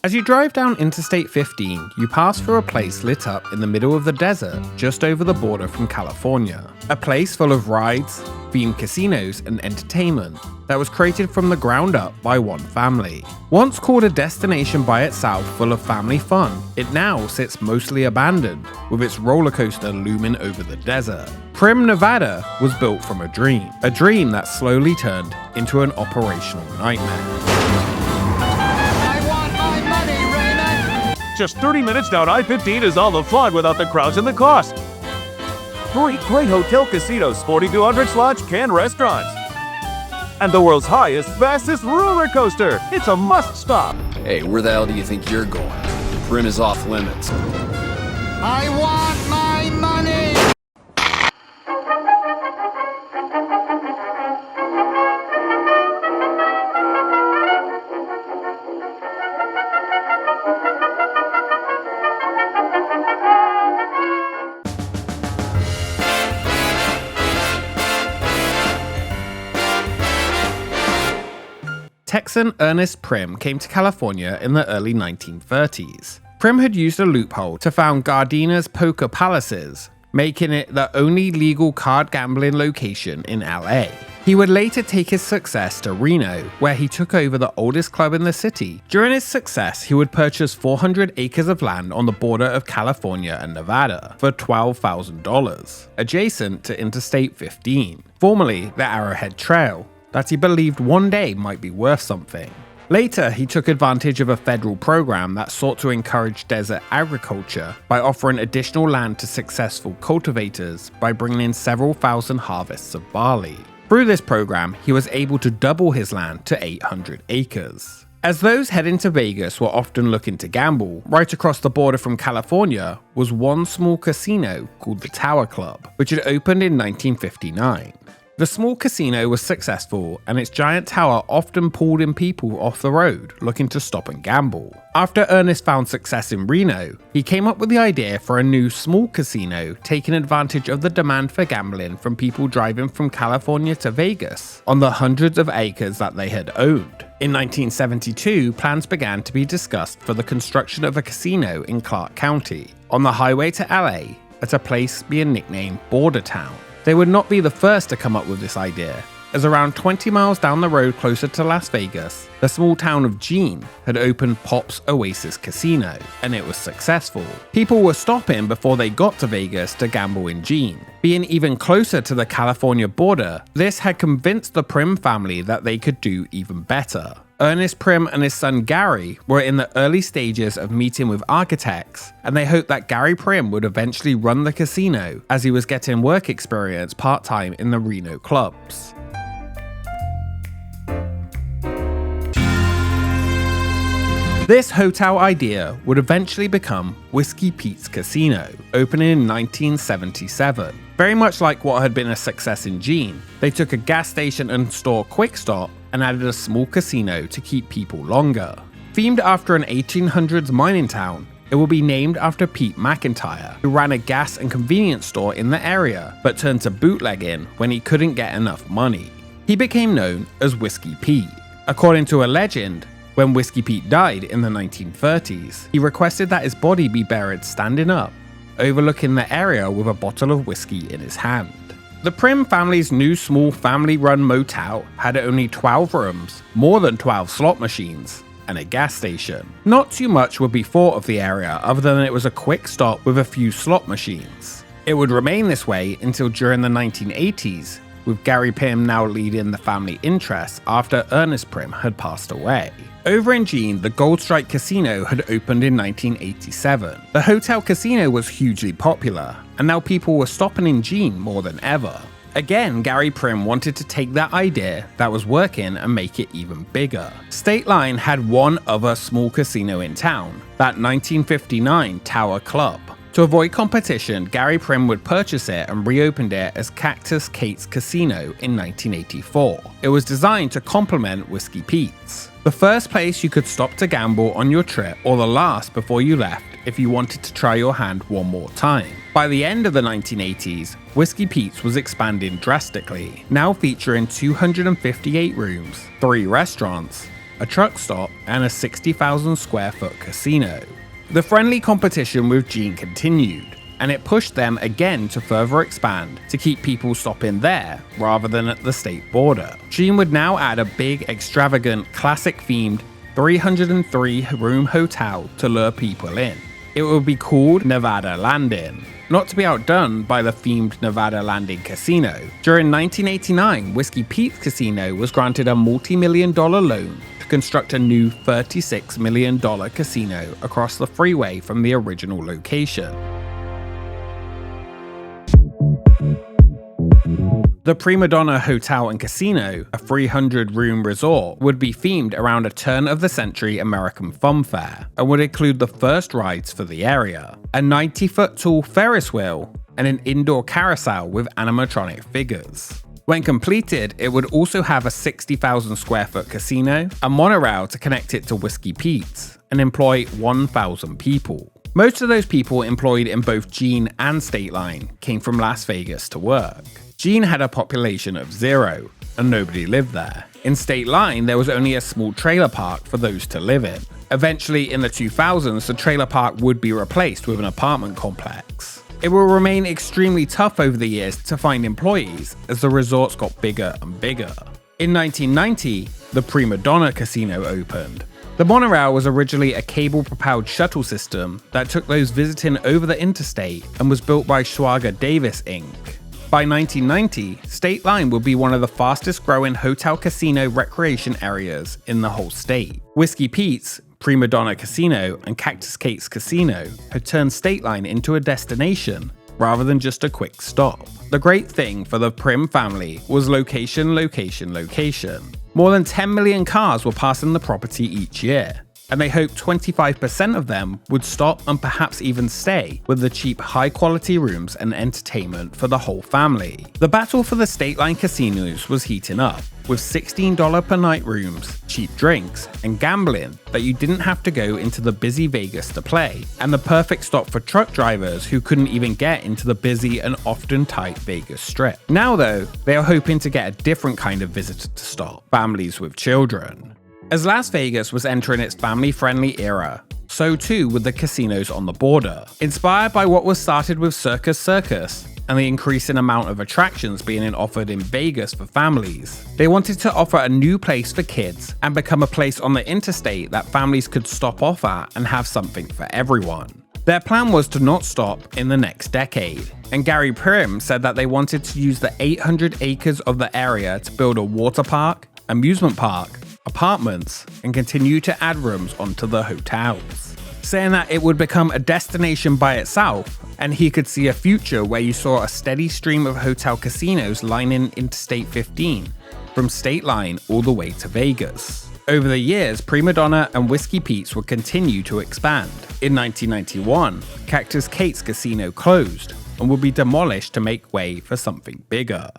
As you drive down Interstate 15, you pass through a place lit up in the middle of the desert just over the border from California. A place full of rides, themed casinos, and entertainment that was created from the ground up by one family. Once called a destination by itself full of family fun, it now sits mostly abandoned, with its roller coaster looming over the desert. Primm Nevada was built from a dream that slowly turned into an operational nightmare. Just 30 minutes down I-15 is all the fun without the crowds and the cost. 3 great hotel casinos, 4,200 slots, canned restaurants. And the world's highest, fastest roller coaster. It's a must stop. Hey, where the hell do you think you're going? Prim is off limits. I want my money! Texan Ernest Primm came to California in the early 1930s. Primm had used a loophole to found Gardenia's Poker Palaces, making it the only legal card gambling location in LA. He would later take his success to Reno, where he took over the oldest club in the city. During his success, he would purchase 400 acres of land on the border of California and Nevada for $12,000, adjacent to Interstate 15, formerly the Arrowhead Trail, that he believed one day might be worth something. Later, he took advantage of a federal program that sought to encourage desert agriculture by offering additional land to successful cultivators by bringing in several thousand harvests of barley. Through this program, he was able to double his land to 800 acres. As those heading to Vegas were often looking to gamble, right across the border from California was one small casino called the Tower Club, which had opened in 1959. The small casino was successful, and its giant tower often pulled in people off the road looking to stop and gamble. After Ernest found success in Reno, he came up with the idea for a new small casino taking advantage of the demand for gambling from people driving from California to Vegas on the hundreds of acres that they had owned. In 1972, plans began to be discussed for the construction of a casino in Clark County, on the highway to LA, at a place being nicknamed Border Town. They would not be the first to come up with this idea, as around 20 miles down the road closer to Las Vegas, the small town of Jean had opened Pop's Oasis Casino, and it was successful. People were stopping before they got to Vegas to gamble in Jean. Being even closer to the California border, this had convinced the Primm family that they could do even better. Ernest Primm and his son Gary were in the early stages of meeting with architects, and they hoped that Gary Primm would eventually run the casino, as he was getting work experience part-time in the Reno clubs. This hotel idea would eventually become Whiskey Pete's Casino, opening in 1977. Very much like what had been a success in Jean, they took a gas station and store quick stop and added a small casino to keep people longer. Themed after an 1800s mining town, it will be named after Pete McIntyre, who ran a gas and convenience store in the area, but turned to bootlegging when he couldn't get enough money. He became known as Whiskey Pete. According to a legend, when Whiskey Pete died in the 1930s, he requested that his body be buried standing up, overlooking the area with a bottle of whiskey in his hand. The Primm family's new small family-run motel had only 12 rooms, more than 12 slot machines, and a gas station. Not too much would be thought of the area other than it was a quick stop with a few slot machines. It would remain this way until during the 1980s, with Gary Primm now leading the family interests after Ernest Primm had passed away. Over in Jean, the Gold Strike Casino had opened in 1987. The hotel casino was hugely popular, and now people were stopping in Jean more than ever. Again, Gary Primm wanted to take that idea that was working and make it even bigger. State Line had one other small casino in town, that 1959 Tower Club. To avoid competition, Gary Primm would purchase it and reopened it as Cactus Kate's Casino in 1984. It was designed to complement Whiskey Pete's, the first place you could stop to gamble on your trip, or the last before you left if you wanted to try your hand one more time. By the end of the 1980s, Whiskey Pete's was expanding drastically, now featuring 258 rooms, 3 restaurants, a truck stop, and a 60,000 square foot casino. The friendly competition with Gene continued, and it pushed them again to further expand to keep people stopping there rather than at the state border. Gene would now add a big, extravagant, classic-themed 303-room hotel to lure people in. It would be called Nevada Landing, not to be outdone by the themed Nevada Landing Casino. During 1989, Whiskey Pete's Casino was granted a multi-million-dollar loan to construct a new $36 million casino across the freeway from the original location. The Primadona Hotel and Casino, a 300-room resort, would be themed around a turn-of-the-century American fun fair and would include the first rides for the area, a 90-foot-tall Ferris wheel, and an indoor carousel with animatronic figures. When completed, it would also have a 60,000 square foot casino, a monorail to connect it to Whiskey Pete's, and employ 1,000 people. Most of those people employed in both Gene and State Line came from Las Vegas to work. Gene had a population of 0, and nobody lived there. In State Line, there was only a small trailer park for those to live in. Eventually, in the 2000s, the trailer park would be replaced with an apartment complex. It will remain extremely tough over the years to find employees as the resorts got bigger and bigger. In 1990, the Primadona Casino opened. The monorail was originally a cable-propelled shuttle system that took those visiting over the interstate and was built by Schwager Davis Inc. By 1990, State Line would be one of the fastest growing hotel casino recreation areas in the whole state. Whiskey Pete's, Primadona Casino, and Cactus Kate's Casino had turned State Line into a destination rather than just a quick stop. The great thing for the Primm family was location, location, location. More than 10 million cars were passing the property each year, and they hoped 25% of them would stop and perhaps even stay with the cheap, high-quality rooms and entertainment for the whole family. The battle for the State Line casinos was heating up, with $16 per night rooms, cheap drinks, and gambling that you didn't have to go into the busy Vegas to play, and the perfect stop for truck drivers who couldn't even get into the busy and often tight Vegas Strip. Now though, they are hoping to get a different kind of visitor to stop, families with children. As Las Vegas was entering its family-friendly era, so too would the casinos on the border. Inspired by what was started with Circus and the increasing amount of attractions being offered in Vegas for families, they wanted to offer a new place for kids and become a place on the interstate that families could stop off at and have something for everyone. Their plan was to not stop in the next decade, and Gary Primm said that they wanted to use the 800 acres of the area to build a water park, amusement park, apartments, and continue to add rooms onto the hotels, saying that it would become a destination by itself, and he could see a future where you saw a steady stream of hotel casinos lining Interstate 15 from State Line all the way to Vegas. Over the years, Primadona and Whiskey Pete's would continue to expand. In 1991, Cactus Kate's Casino closed and would be demolished to make way for something bigger.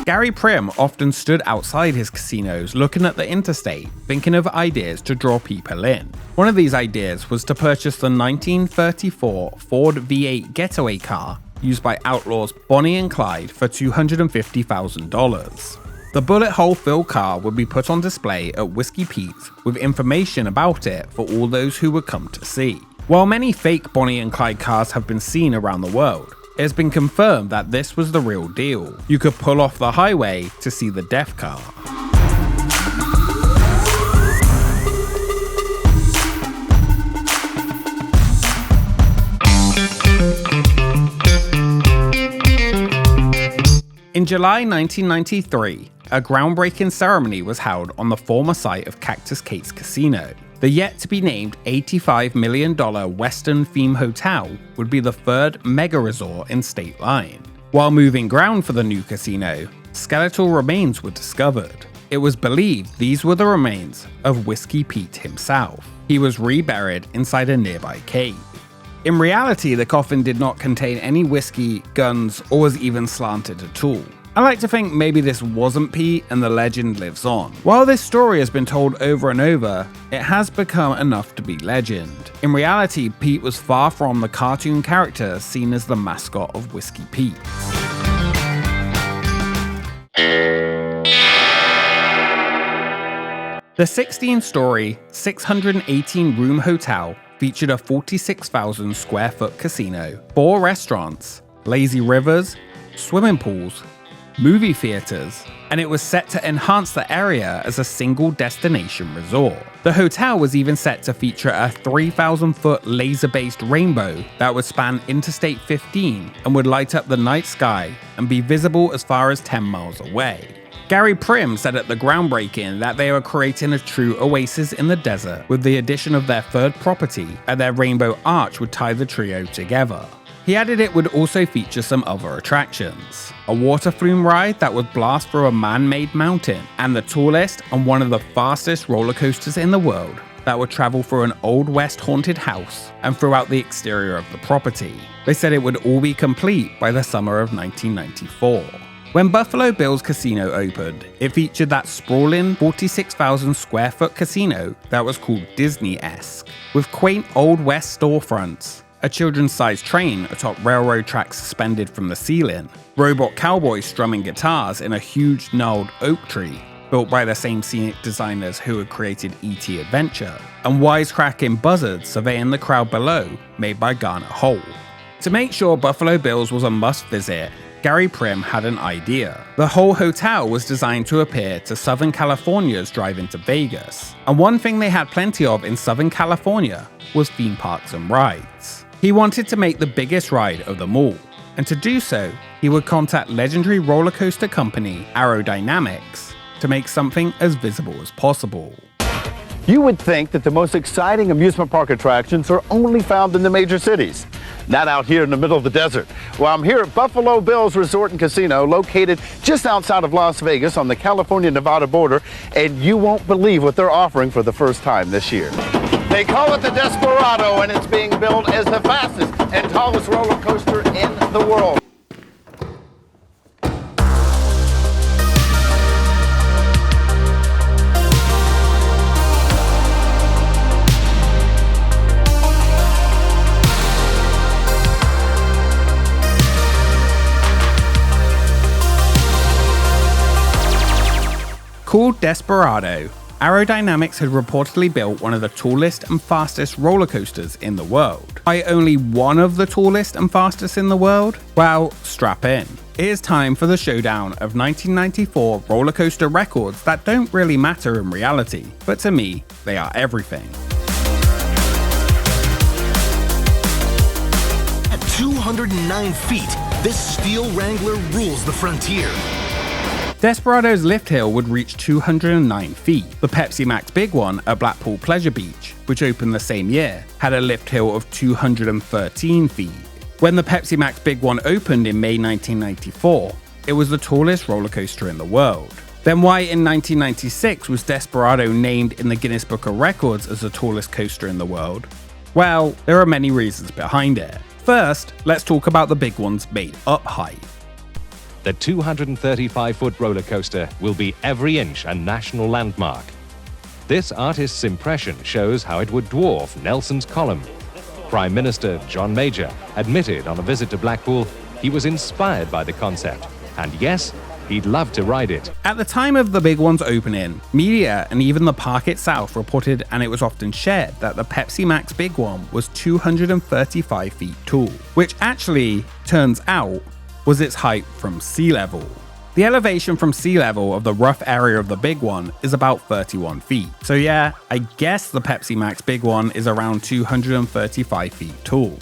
Gary Primm often stood outside his casinos looking at the interstate, thinking of ideas to draw people in. One of these ideas was to purchase the 1934 Ford V8 getaway car used by outlaws Bonnie and Clyde for $250,000. The bullet hole-filled car would be put on display at Whiskey Pete's with information about it for all those who would come to see. While many fake Bonnie and Clyde cars have been seen around the world, it has been confirmed that this was the real deal. You could pull off the highway to see the death car. In July 1993, a groundbreaking ceremony was held on the former site of Cactus Kate's Casino. The yet-to-be-named $85 million Western-themed hotel would be the third mega-resort in State Line. While moving ground for the new casino, skeletal remains were discovered. It was believed these were the remains of Whiskey Pete himself. He was reburied inside a nearby cave. In reality, the coffin did not contain any whiskey, guns, or was even slanted at all. I like to think maybe this wasn't Pete and the legend lives on. While this story has been told over and over, it has become enough to be legend. In reality, Pete was far from the cartoon character seen as the mascot of Whiskey Pete. The 16-story, 618-room hotel featured a 46,000 square foot casino, 4 restaurants, lazy rivers, swimming pools, movie theaters, and it was set to enhance the area as a single destination resort. The hotel was even set to feature a 3,000-foot laser-based rainbow that would span Interstate 15 and would light up the night sky and be visible as far as 10 miles away. Gary Primm said at the groundbreaking that they were creating a true oasis in the desert with the addition of their third property, and their rainbow arch would tie the trio together. He added it would also feature some other attractions, a water flume ride that would blast through a man-made mountain, and the tallest and one of the fastest roller coasters in the world that would travel through an Old West haunted house and throughout the exterior of the property. They said it would all be complete by the summer of 1994. When Buffalo Bill's casino opened, it featured that sprawling 46,000 square foot casino that was called Disney-esque, with quaint Old West storefronts, a children's-sized train atop railroad tracks suspended from the ceiling, robot cowboys strumming guitars in a huge gnarled oak tree, built by the same scenic designers who had created E.T. Adventure, and wisecracking buzzards surveying the crowd below, made by Garnet Hole. To make sure Buffalo Bill's was a must-visit, Gary Primm had an idea. The whole hotel was designed to appear to Southern California's drive into Vegas, and one thing they had plenty of in Southern California was theme parks and rides. He wanted to make the biggest ride of them all, and to do so, he would contact legendary roller coaster company Aerodynamics to make something as visible as possible. You would think that the most exciting amusement park attractions are only found in the major cities, not out here in the middle of the desert. Well, I'm here at Buffalo Bill's Resort and Casino, located just outside of Las Vegas on the California-Nevada border, and you won't believe what they're offering for the first time this year. They call it the Desperado, and it's being billed as the fastest and tallest roller coaster in the world. Called Desperado, Aerodynamics had reportedly built one of the tallest and fastest roller coasters in the world. Why only one of the tallest and fastest in the world? Well, strap in. It is time for the showdown of 1994 roller coaster records that don't really matter in reality, but to me, they are everything. At 209 feet, this steel Wrangler rules the frontier. Desperado's lift hill would reach 209 feet. The Pepsi Max Big One at Blackpool Pleasure Beach, which opened the same year, had a lift hill of 213 feet. When the Pepsi Max Big One opened in May 1994, it was the tallest roller coaster in the world. Then why in 1996 was Desperado named in the Guinness Book of Records as the tallest coaster in the world? Well, there are many reasons behind it. First, let's talk about the Big One's made-up height. The 235-foot roller coaster will be every inch a national landmark. This artist's impression shows how it would dwarf Nelson's column. Prime Minister John Major admitted on a visit to Blackpool he was inspired by the concept, and yes, he'd love to ride it. At the time of the Big One's opening, media and even the park itself reported, and it was often shared, that the Pepsi Max Big One was 235 feet tall, which actually turns out was its height from sea level. The elevation from sea level of the rough area of the Big One is about 31 feet. So yeah, I guess the Pepsi Max Big One is around 235 feet tall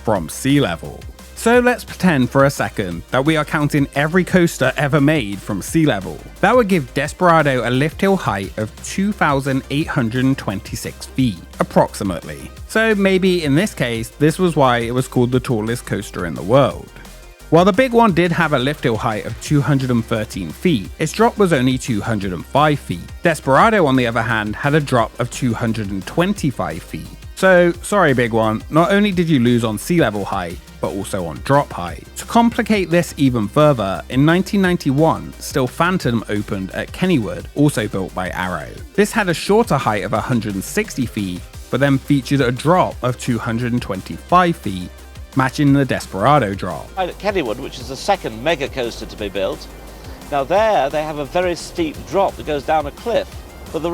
from sea level. So let's pretend for a second that we are counting every coaster ever made from sea level. That would give Desperado a lift hill height of 2,826 feet, approximately. So maybe in this case, this was why it was called the tallest coaster in the world. While the Big One did have a lift hill height of 213 feet, its drop was only 205 feet. Desperado, on the other hand, had a drop of 225 feet. So, sorry Big One, not only did you lose on sea level height, but also on drop height. To complicate this even further, in 1991, Still Phantom opened at Kennywood, also built by Arrow. This had a shorter height of 160 feet, but then featured a drop of 225 feet, matching the Desperado drop. At Kennywood, which is the second mega coaster to be built. Now there, they have a very steep drop that goes down a cliff, But the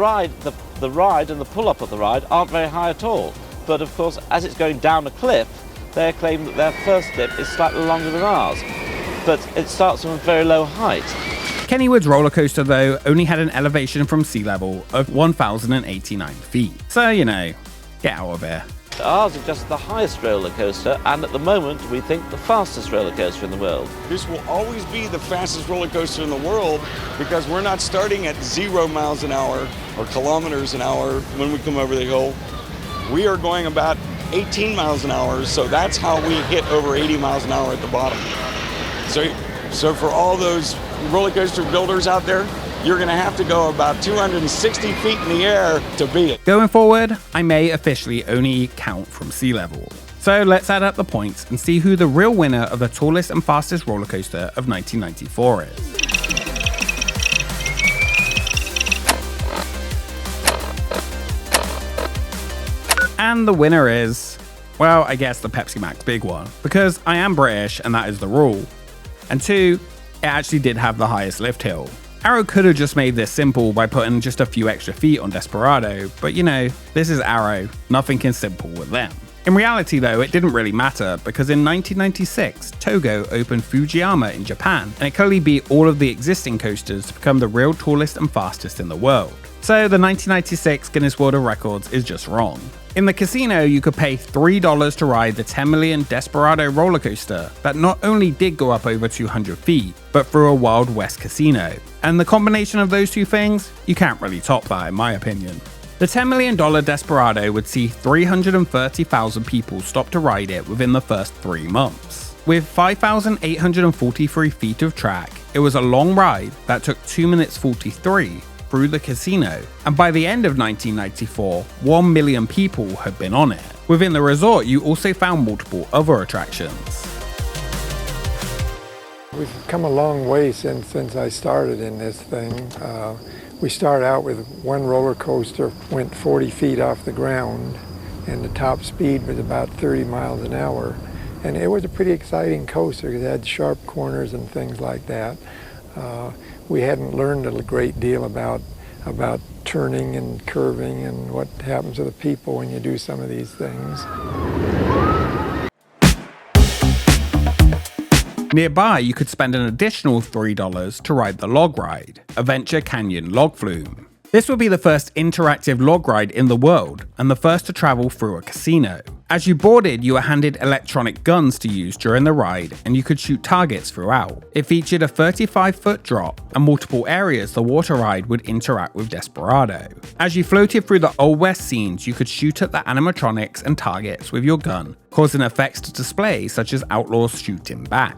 ride and the pull-up of the ride aren't very high at all. But of course, as it's going down a cliff, they claim that their first clip is slightly longer than ours. But it starts from a very low height. Kennywood's roller coaster, though, only had an elevation from sea level of 1,089 feet. So, you know, get out of here. Ours is just the highest roller coaster, and at the moment we think the fastest roller coaster in the world. This will always be the fastest roller coaster in the world because we're not starting at 0 miles an hour or kilometers an hour when we come over the hill. We are going about 18 miles an hour, so that's how we hit over 80 miles an hour at the bottom. So for all those roller coaster builders out there, you're going to have to go about 260 feet in the air to beat it. Going forward, I may officially only count from sea level. So let's add up the points and see who the real winner of the tallest and fastest roller coaster of 1994 is. And the winner is, well, I guess the Pepsi Max big one, because I am British and that is the rule. And 2, it actually did have the highest lift hill. Arrow could have just made this simple by putting just a few extra feet on Desperado, but you know, this is Arrow, nothing is simple with them. In reality though, it didn't really matter, because in 1996, Togo opened Fujiyama in Japan, and it clearly beat all of the existing coasters to become the real tallest and fastest in the world. So the 1996 Guinness World of Records is just wrong. In the casino, you could pay $3 to ride the 10 million Desperado roller coaster that not only did go up over 200 feet, but through a Wild West casino. And the combination of those two things, you can't really top that in my opinion. The $10 million Desperado would see 330,000 people stop to ride it within the first 3 months. With 5,843 feet of track, it was a long ride that took 2 minutes 43 through the casino, and by the end of 1994, 1 million people had been on it. Within the resort, you also found multiple other attractions. We've come a long way since I started in this thing. We started out with one roller coaster, went 40 feet off the ground, and the top speed was about 30 miles an hour. And it was a pretty exciting coaster because it had sharp corners and things like that. We hadn't learned a great deal about turning and curving and what happens to the people when you do some of these things. Nearby, you could spend an additional $3 to ride the log ride, Adventure Canyon Log Flume. This would be the first interactive log ride in the world, and the first to travel through a casino. As you boarded, you were handed electronic guns to use during the ride, and you could shoot targets throughout. It featured a 35-foot drop, and multiple areas the water ride would interact with Desperado. As you floated through the Old West scenes, you could shoot at the animatronics and targets with your gun, causing effects to display such as outlaws shooting back.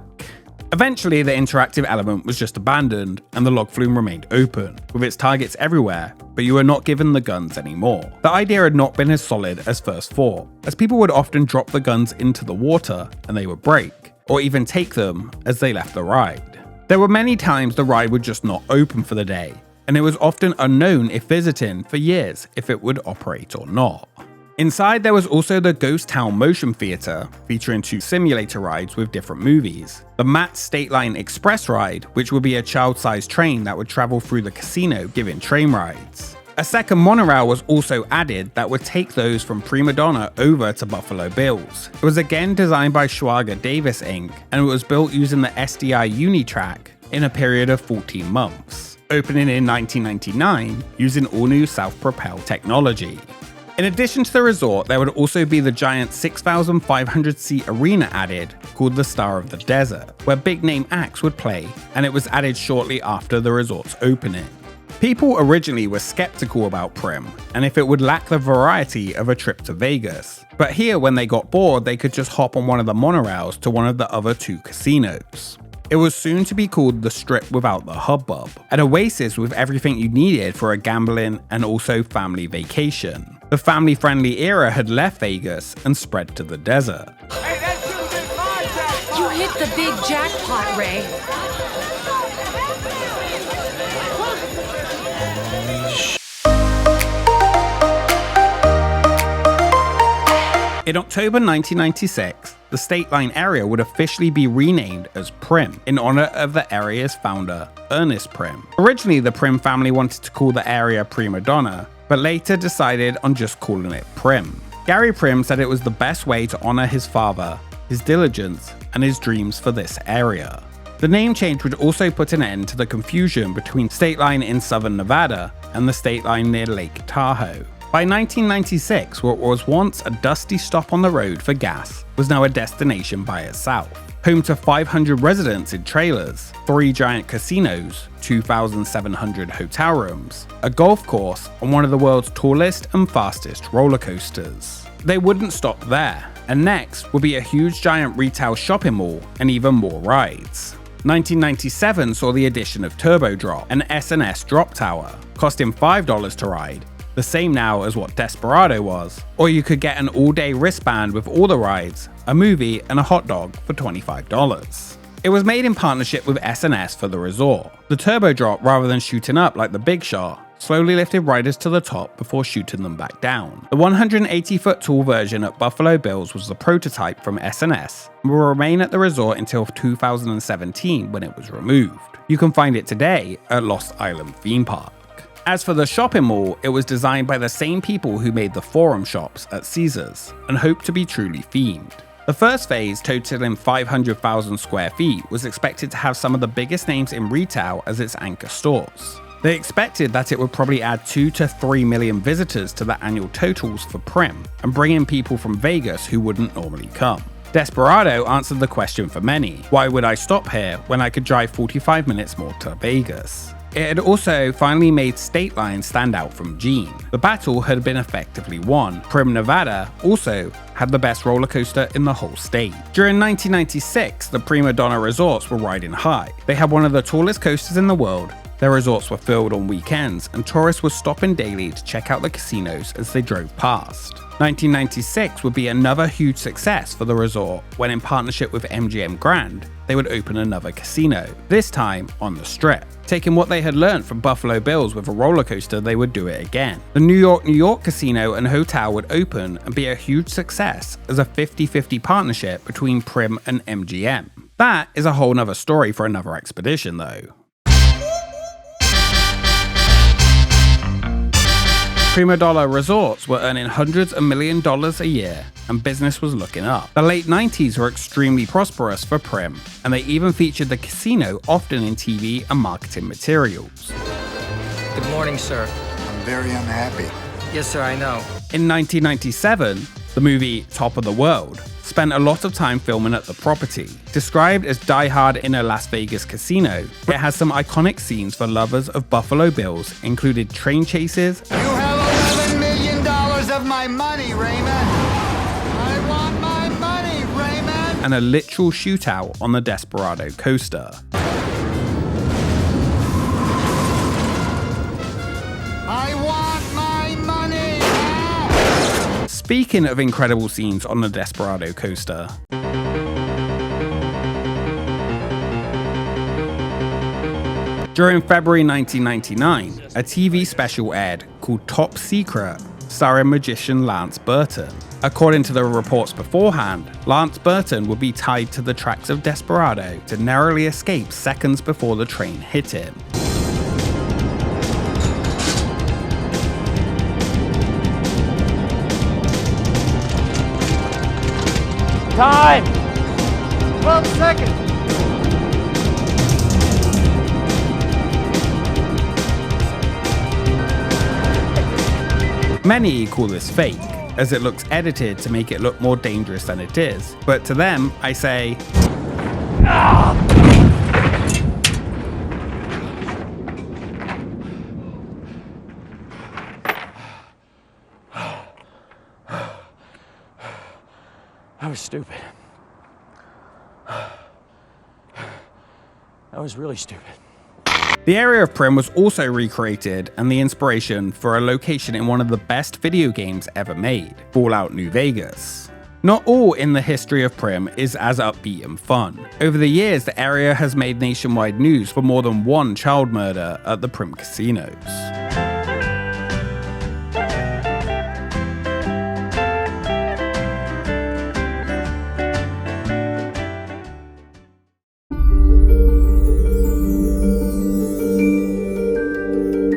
Eventually, the interactive element was just abandoned, and the log flume remained open, with its targets everywhere, but you were not given the guns anymore. The idea had not been as solid as first thought, as people would often drop the guns into the water and they would break, or even take them as they left the ride. There were many times the ride would just not open for the day, and it was often unknown if visiting for years if it would operate or not. Inside, there was also the Ghost Town Motion Theater, featuring 2 simulator rides with different movies. The Matt State Line Express ride, which would be a child-sized train that would travel through the casino giving train rides. A second monorail was also added that would take those from Primadona over to Buffalo Bills. It was again designed by Schwager Davis Inc., and it was built using the SDI Unitrack in a period of 14 months, opening in 1999 using all-new self-propel technology. In addition to the resort, there would also be the giant 6,500-seat arena added, called the Star of the Desert, where big-name acts would play, and it was added shortly after the resort's opening. People originally were skeptical about Primm, and if it would lack the variety of a trip to Vegas. But here, when they got bored, they could just hop on one of the monorails to one of the other 2 casinos. It was soon to be called the Strip without the hubbub, an oasis with everything you needed for a gambling and also family vacation. The family-friendly era had left Vegas and spread to the desert. You hit the big jackpot, Ray. In October 1996, the State Line area would officially be renamed as Primm in honor of the area's founder, Ernest Primm. Originally, the Primm family wanted to call the area Primadona, but later decided on just calling it Primm. Gary Primm said it was the best way to honor his father, his diligence, and his dreams for this area. The name change would also put an end to the confusion between State Line in southern Nevada and the State Line near Lake Tahoe. By 1996, what was once a dusty stop on the road for gas was now a destination by itself. Home to 500 residents in trailers, 3 giant casinos, 2,700 hotel rooms, a golf course, and one of the world's tallest and fastest roller coasters. They wouldn't stop there, and next would be a huge giant retail shopping mall and even more rides. 1997 saw the addition of Turbo Drop, an S&S drop tower, costing $5 to ride, the same now as what Desperado was, or you could get an all-day wristband with all the rides, a movie, and a hot dog for $25. It was made in partnership with S&S for the resort. The Turbo Drop, rather than shooting up like the Big Shot, slowly lifted riders to the top before shooting them back down. The 180-foot tall version at Buffalo Bills was the prototype from S&S and will remain at the resort until 2017 when it was removed. You can find it today at Lost Island Theme Park. As for the shopping mall, it was designed by the same people who made the Forum shops at Caesars and hoped to be truly themed. The first phase, totaling 500,000 square feet, was expected to have some of the biggest names in retail as its anchor stores. They expected that it would probably add 2 to 3 million visitors to the annual totals for Primm and bring in people from Vegas who wouldn't normally come. Desperado answered the question for many: why would I stop here when I could drive 45 minutes more to Vegas? It had also finally made State Line stand out from Gene. The battle had been effectively won. Primm Nevada also had the best roller coaster in the whole state. During 1996, the Primadona resorts were riding high. They had one of the tallest coasters in the world. Their resorts were filled on weekends, and tourists were stopping daily to check out the casinos as they drove past. 1996 would be another huge success for the resort when, in partnership with MGM Grand, they would open another casino, this time on the Strip. Taking what they had learned from Buffalo Bills with a roller coaster, they would do it again. The New York casino and hotel would open and be a huge success as a 50-50 partnership between Primm and MGM. That is a whole nother story for another expedition though. Primadona resorts were earning hundreds of millions of dollars a year, and business was looking up. The late 90s were extremely prosperous for Primm, and they even featured the casino often in TV and marketing materials. Good morning, sir. I'm very unhappy. Yes, sir, I know. In 1997, the movie Top of the World spent a lot of time filming at the property. Described as die-hard in a Las Vegas casino, it has some iconic scenes for lovers of Buffalo Bills, included train chases. You have $11 million of my money, Raymond. I want my money, Raymond. And a literal shootout on the Desperado coaster. I want my money now. Speaking of incredible scenes on the Desperado coaster, during February 1999, a TV special aired called Top Secret, starring magician Lance Burton. According to the reports beforehand, Lance Burton would be tied to the tracks of Desperado to narrowly escape seconds before the train hit him. Time! 12 seconds. Many call this fake, as it looks edited to make it look more dangerous than it is. But to them, I say, I was stupid. I was really stupid. The area of Primm was also recreated and the inspiration for a location in one of the best video games ever made, Fallout New Vegas. Not all in the history of Primm is as upbeat and fun. Over the years, the area has made nationwide news for more than one child murder at the Primm casinos.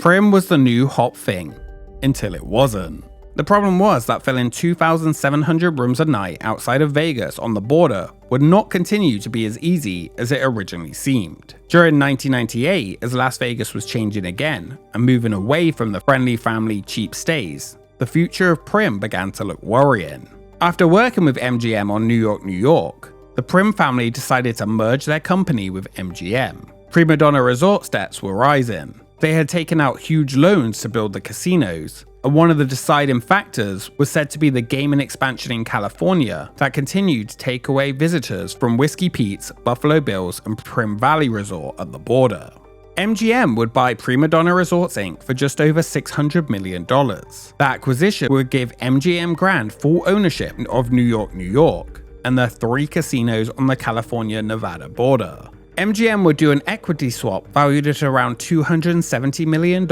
Primm was the new hot thing, until it wasn't. The problem was that filling 2,700 rooms a night outside of Vegas on the border would not continue to be as easy as it originally seemed. During 1998, as Las Vegas was changing again and moving away from the friendly family cheap stays, the future of Primm began to look worrying. After working with MGM on New York, the Primm family decided to merge their company with MGM. Primadona Resorts debts were rising. They had taken out huge loans to build the casinos, and one of the deciding factors was said to be the gaming expansion in California that continued to take away visitors from Whiskey Pete's, Buffalo Bills, and Primm Valley Resort at the border. MGM would buy Primadona Resorts Inc. for just over $600 million. The acquisition would give MGM Grand full ownership of New York, and the 3 casinos on the California-Nevada border. MGM would do an equity swap valued at around $270 million,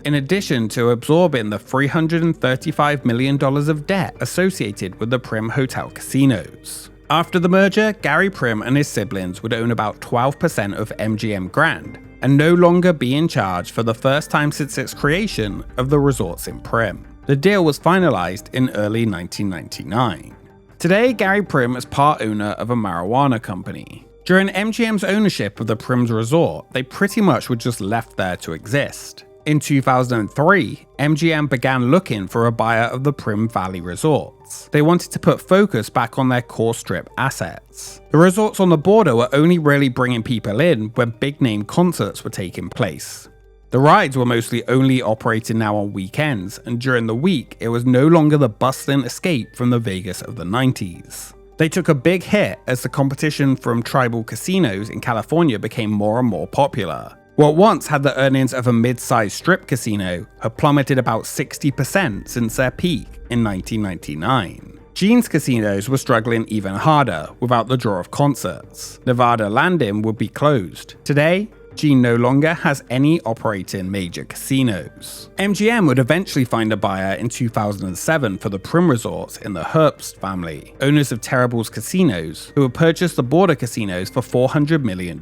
in addition to absorbing the $335 million of debt associated with the Primm Hotel casinos. After the merger, Gary Primm and his siblings would own about 12% of MGM Grand, and no longer be in charge for the first time since its creation of the resorts in Primm. The deal was finalized in early 1999. Today, Gary Primm is part owner of a marijuana company. During MGM's ownership of the Primm's resort, they pretty much were just left there to exist. In 2003, MGM began looking for a buyer of the Primm Valley resorts. They wanted to put focus back on their core strip assets. The resorts on the border were only really bringing people in when big-name concerts were taking place. The rides were mostly only operating now on weekends, and during the week, it was no longer the bustling escape from the Vegas of the 90s. They took a big hit as the competition from tribal casinos in California became more and more popular. What once had the earnings of a mid-sized strip casino had plummeted about 60% since their peak in 1999. Gene's casinos were struggling even harder without the draw of concerts. Nevada Landing would be closed. Today, Gene no longer has any operating major casinos. MGM would eventually find a buyer in 2007 for the Primm resorts in the Herbst family, owners of Terrible's casinos, who would purchase the border casinos for $400 million.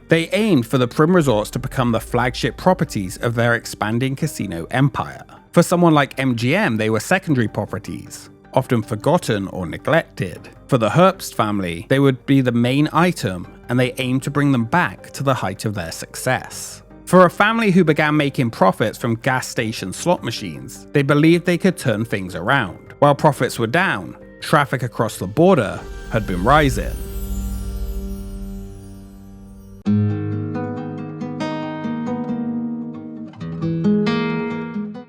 They aimed for the Primm resorts to become the flagship properties of their expanding casino empire. For someone like MGM, they were secondary properties, often forgotten or neglected. For the Herbst family, they would be the main item, and they aimed to bring them back to the height of their success. For a family who began making profits from gas station slot machines, they believed they could turn things around. While profits were down, traffic across the border had been rising.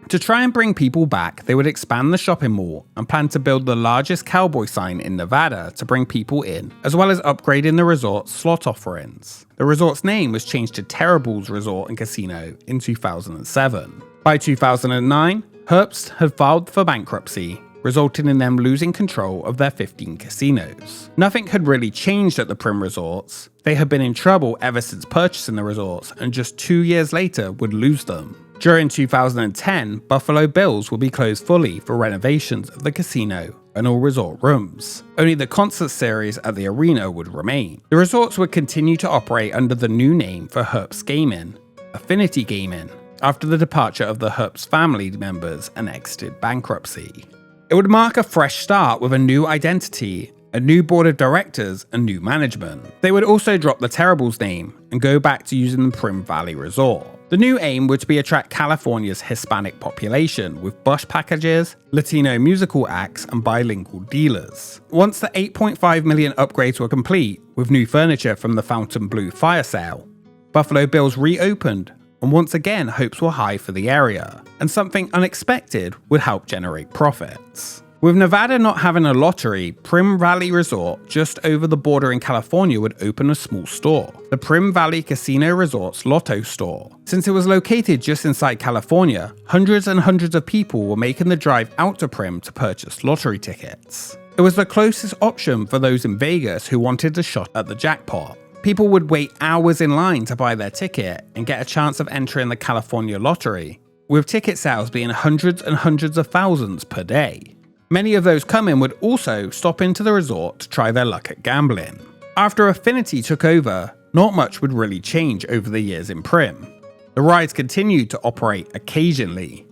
To try and bring people back, they would expand the shopping mall and plan to build the largest cowboy sign in Nevada to bring people in, as well as upgrading the resort's slot offerings. The resort's name was changed to Terrible's Resort and Casino in 2007. By 2009, Herbst had filed for bankruptcy, resulting in them losing control of their 15 casinos. Nothing had really changed at the Primm resorts. They had been in trouble ever since purchasing the resorts, and just 2 years later would lose them. During 2010, Buffalo Bills will be closed fully for renovations of the casino and all resort rooms. Only the concert series at the arena would remain. The resorts would continue to operate under the new name for Herbst Gaming, Affinity Gaming, after the departure of the Herbst family members and exited bankruptcy. It would mark a fresh start with a new identity, a new board of directors, and new management. They would also drop the Terrible's name and go back to using the Primm Valley Resort. The new aim would be attract California's Hispanic population with bush packages, Latino musical acts, and bilingual dealers. Once the $8.5 million upgrades were complete, with new furniture from the Fontainebleau fire sale, Buffalo Bills reopened, and once again hopes were high for the area, and something unexpected would help generate profits. With Nevada not having a lottery, Primm Valley Resort just over the border in California would open a small store, the Primm Valley Casino Resort's Lotto Store. Since it was located just inside California, hundreds and hundreds of people were making the drive out to Primm to purchase lottery tickets. It was the closest option for those in Vegas who wanted a shot at the jackpot. People would wait hours in line to buy their ticket and get a chance of entering the California lottery, with ticket sales being hundreds and hundreds of thousands per day. Many of those coming would also stop into the resort to try their luck at gambling. After Affinity took over, not much would really change over the years in Primm. The rides continued to operate occasionally.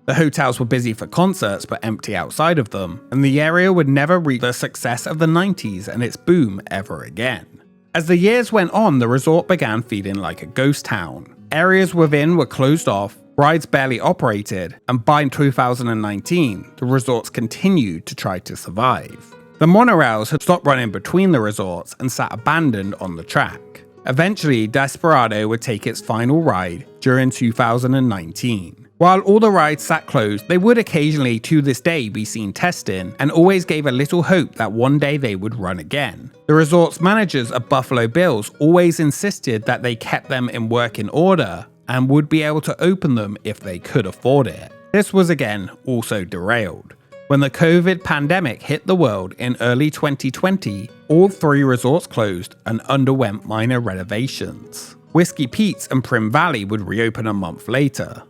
The hotels were busy for concerts but empty outside of them, and the area would never reach the success of the 90s and its boom ever again. As the years went on, the resort began feeling like a ghost town. Areas within were closed off, rides barely operated, and by 2019, the resorts continued to try to survive. The monorails had stopped running between the resorts and sat abandoned on the track. Eventually, Desperado would take its final ride during 2019. While all the rides sat closed, they would occasionally to this day be seen testing, and always gave a little hope that one day they would run again. The resort's managers at Buffalo Bills always insisted that they kept them in working order and would be able to open them if they could afford it. This was again also derailed. When the COVID pandemic hit the world in early 2020, all 3 resorts closed and underwent minor renovations. Whiskey Pete's and Primm Valley would reopen a month later.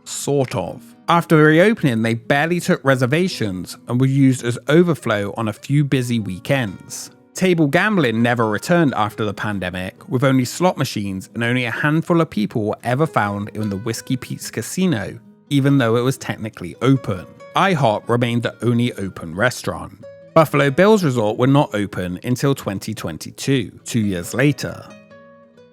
Sort of. After reopening, they barely took reservations and were used as overflow on a few busy weekends. Table gambling never returned after the pandemic, with only slot machines and only a handful of people were ever found in the Whiskey Pete's casino, even though it was technically open. IHOP remained the only open restaurant. Buffalo Bills Resort were not open until 2022, 2 years later.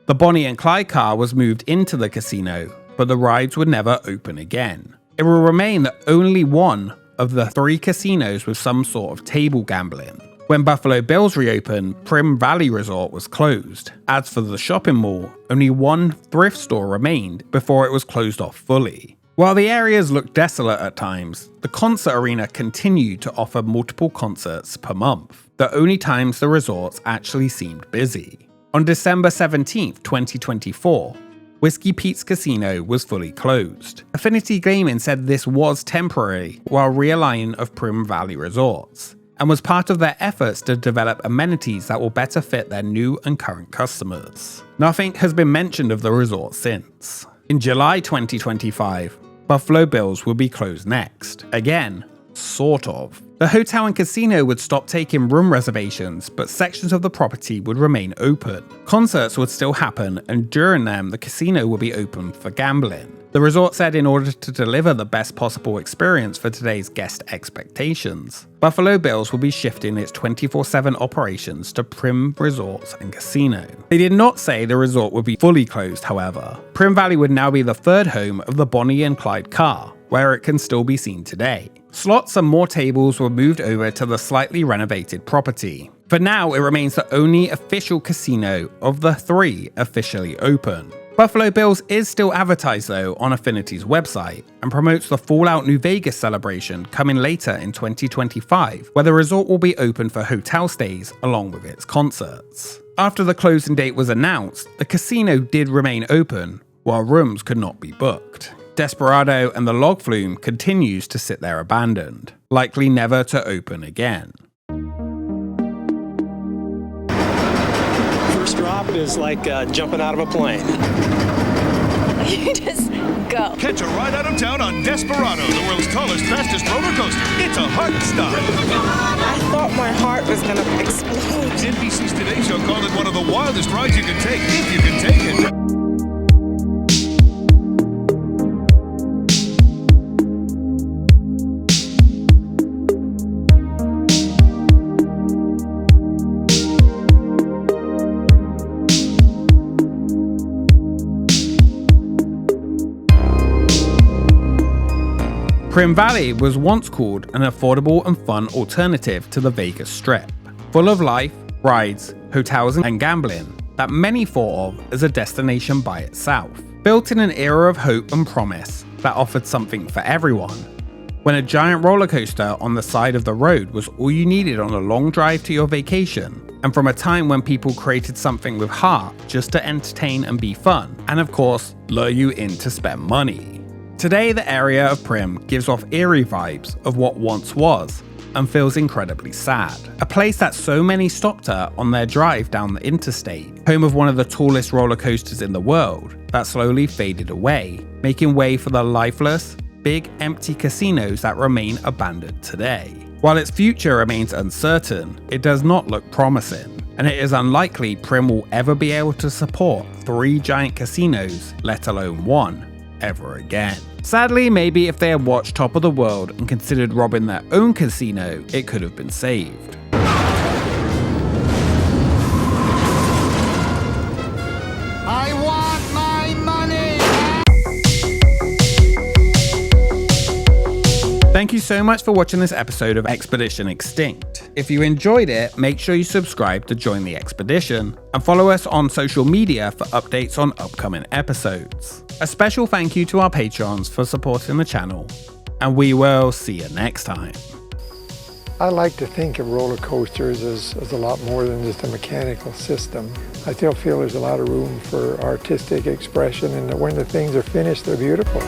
The Bonnie and Clyde car was moved into the casino, but the rides would never open again. It will remain the only one of the 3 casinos with some sort of table gambling. When Buffalo Bills reopened, Primm Valley Resort was closed. As for the shopping mall, only one thrift store remained before it was closed off fully. While the areas looked desolate at times, the concert arena continued to offer multiple concerts per month, the only times the resorts actually seemed busy. On December 17, 2024, Whiskey Pete's Casino was fully closed. Affinity Gaming said this was temporary while realigning of Primm Valley Resorts, and was part of their efforts to develop amenities that will better fit their new and current customers. Nothing has been mentioned of the resort since. In July 2025, Buffalo Bills will be closed next. Again, sort of. The hotel and casino would stop taking room reservations, but sections of the property would remain open. Concerts would still happen, and during them, the casino will be open for gambling. The resort said in order to deliver the best possible experience for today's guest expectations, Buffalo Bills will be shifting its 24/7 operations to Primm Resorts and Casino. They did not say the resort would be fully closed, however. Primm Valley would now be the 3rd home of the Bonnie and Clyde car, where it can still be seen today. Slots and more tables were moved over to the slightly renovated property. For now, it remains the only official casino of the 3 officially open. Buffalo Bills is still advertised though on Affinity's website and promotes the Fallout New Vegas celebration coming later in 2025, where the resort will be open for hotel stays along with its concerts. After the closing date was announced, the casino did remain open while rooms could not be booked. Desperado and the log flume continues to sit there abandoned, likely never to open again. First drop is like jumping out of a plane. You just go. Catch a ride out of town on Desperado, the world's tallest, fastest roller coaster. It's a heart stop. I thought my heart was gonna explode. NBC's Today Show called it one of the wildest rides you can take, if you can take it. Primm Valley was once called an affordable and fun alternative to the Vegas Strip, full of life, rides, hotels and gambling that many thought of as a destination by itself. Built in an era of hope and promise that offered something for everyone, when a giant roller coaster on the side of the road was all you needed on a long drive to your vacation, and from a time when people created something with heart just to entertain and be fun, and of course, lure you in to spend money. Today, the area of Primm gives off eerie vibes of what once was, and feels incredibly sad. A place that so many stopped at on their drive down the interstate, home of one of the tallest roller coasters in the world, that slowly faded away, making way for the lifeless, big empty casinos that remain abandoned today. While its future remains uncertain, it does not look promising. and it is unlikely Primm will ever be able to support 3 giant casinos, let alone 1, ever again. Sadly, maybe if they had watched Top of the World and considered robbing their own casino, it could have been saved. I want my money! Thank you so much for watching this episode of Expedition Extinct. If you enjoyed it, make sure you subscribe to join the expedition and follow us on social media for updates on upcoming episodes. A special thank you to our patrons for supporting the channel, and we will see you next time. I like to think of roller coasters as a lot more than just a mechanical system. I still feel there's a lot of room for artistic expression, and that when the things are finished, they're beautiful.